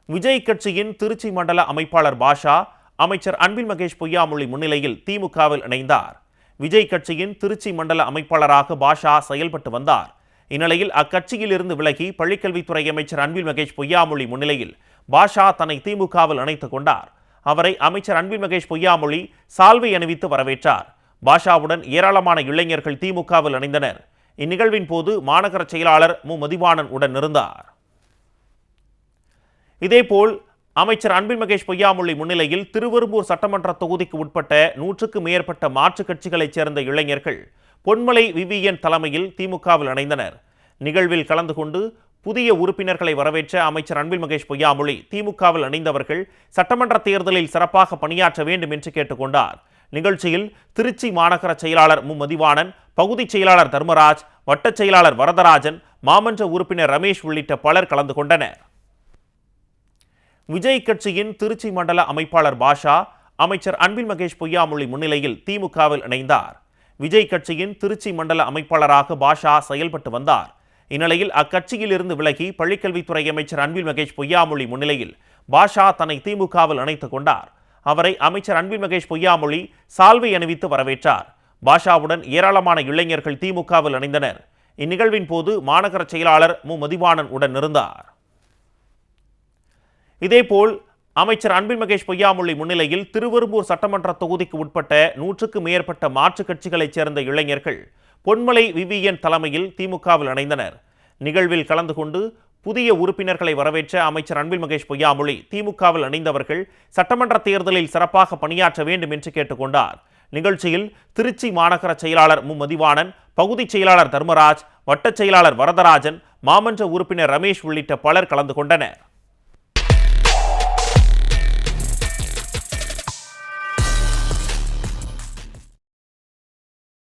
விஜய் கட்சியின் திருச்சி மண்டல அமைப்பாளர் பாஷா அமைச்சர் அன்பில் மகேஷ் பொய்யாமொழி முன்னிலையில் திமுகவில் இணைந்தார். விஜய் கட்சியின் திருச்சி மண்டல அமைப்பாளராக பாஷா செயல்பட்டு வந்தார். இந்நிலையில் அக்கட்சியில் இருந்து விலகி பள்ளிக்கல்வித்துறை அமைச்சர் அன்பில் மகேஷ் பொய்யாமொழி முன்னிலையில் பாஷா தன்னை திமுகவில் இணைத்துக் கொண்டார். அவரை அமைச்சர் அன்பில் மகேஷ் பொய்யாமொழி சால்வை அணிவித்து வரவேற்றார். பாஷாவுடன் ஏராளமான இளைஞர்கள் திமுகவில் இணைந்தனர். இந்நிகழ்வின் போது மாநகர செயலாளர் மு மதிவாணன் உடன் இருந்தார். இதேபோல் அமைச்சர் அன்பில் மகேஷ் பொய்யாமொழி முன்னிலையில் திருவெரும்பூர் சட்டமன்ற தொகுதிக்கு உட்பட்ட 100க்கும் மேற்பட்ட மாற்றுக் கட்சிகளைச் சேர்ந்த இளைஞர்கள் பொன்மலை விவிஎன் தலைமையில் திமுகவில் இணைந்தனர். நிகழ்வில் கலந்து கொண்டு புதிய உறுப்பினர்களை வரவேற்ற அமைச்சர் அன்பில் மகேஷ் பொய்யாமொழி திமுகவில் இணைந்தவர்கள் சட்டமன்ற தேர்தலில் சிறப்பாக பணியாற்ற வேண்டும் என்று கேட்டுக்கொண்டார். நிகழ்ச்சியில் திருச்சி மாநகர செயலாளர் மு மதிவாணன், பகுதிச் செயலாளர் தர்மராஜ், வட்டச் செயலாளர் வரதராஜன், மாமன்ற உறுப்பினர் ரமேஷ் உள்ளிட்ட பலர் கலந்து கொண்டனர். விஜய் கட்சியின் திருச்சி மண்டல அமைப்பாளர் பாஷா அமைச்சர் அன்பில் மகேஷ் பொய்யாமொழி முன்னிலையில் திமுகவில் இணைந்தார். விஜய் கட்சியின் திருச்சி மண்டல அமைப்பாளராக பாஷா செயல்பட்டு வந்தார். இந்நிலையில் அக்கட்சியில் இருந்து விலகி பள்ளிக்கல்வித்துறை அமைச்சர் அன்பில் மகேஷ் பொய்யாமொழி முன்னிலையில் பாஷா தன்னை திமுகவில் இணைத்துக் கொண்டார். அவரை அமைச்சர் அன்பில் மகேஷ் பொய்யாமொழி சால்வை அணிவித்து வரவேற்றார். பாஷாவுடன் ஏராளமான இளைஞர்கள் திமுகவில் இணைந்தனர். இந்நிகழ்வின் போது மாநகர செயலாளர் மு மதிவாணன் உடன் இருந்தார். இதேபோல் அமைச்சர் அன்பில் மகேஷ் பொய்யாமொழி முன்னிலையில் திருவெரும்பூர் சட்டமன்ற தொகுதிக்கு உட்பட்ட 100க்கும் மேற்பட்ட மாற்றுக் கட்சிகளைச் சேர்ந்த இளைஞர்கள் பொன்மலை விவிஎன் தலைமையில் திமுகவில் இணைந்தனர். நிகழ்வில் கலந்து கொண்டு புதிய உறுப்பினர்களை வரவேற்ற அமைச்சர் அன்பில் மகேஷ் பொய்யாமொழி திமுகவில் இணைந்தவர்கள் சட்டமன்ற தேர்தலில் சிறப்பாக பணியாற்ற வேண்டும் என்று கேட்டுக்கொண்டார். நிகழ்ச்சியில் திருச்சி மாநகர செயலாளர் மு மதிவாணன், பகுதிச் செயலாளர் தர்மராஜ், வட்டச் செயலாளர் வரதராஜன், மாமன்ற உறுப்பினர் ரமேஷ் உள்ளிட்ட பலர் கலந்து கொண்டனர்.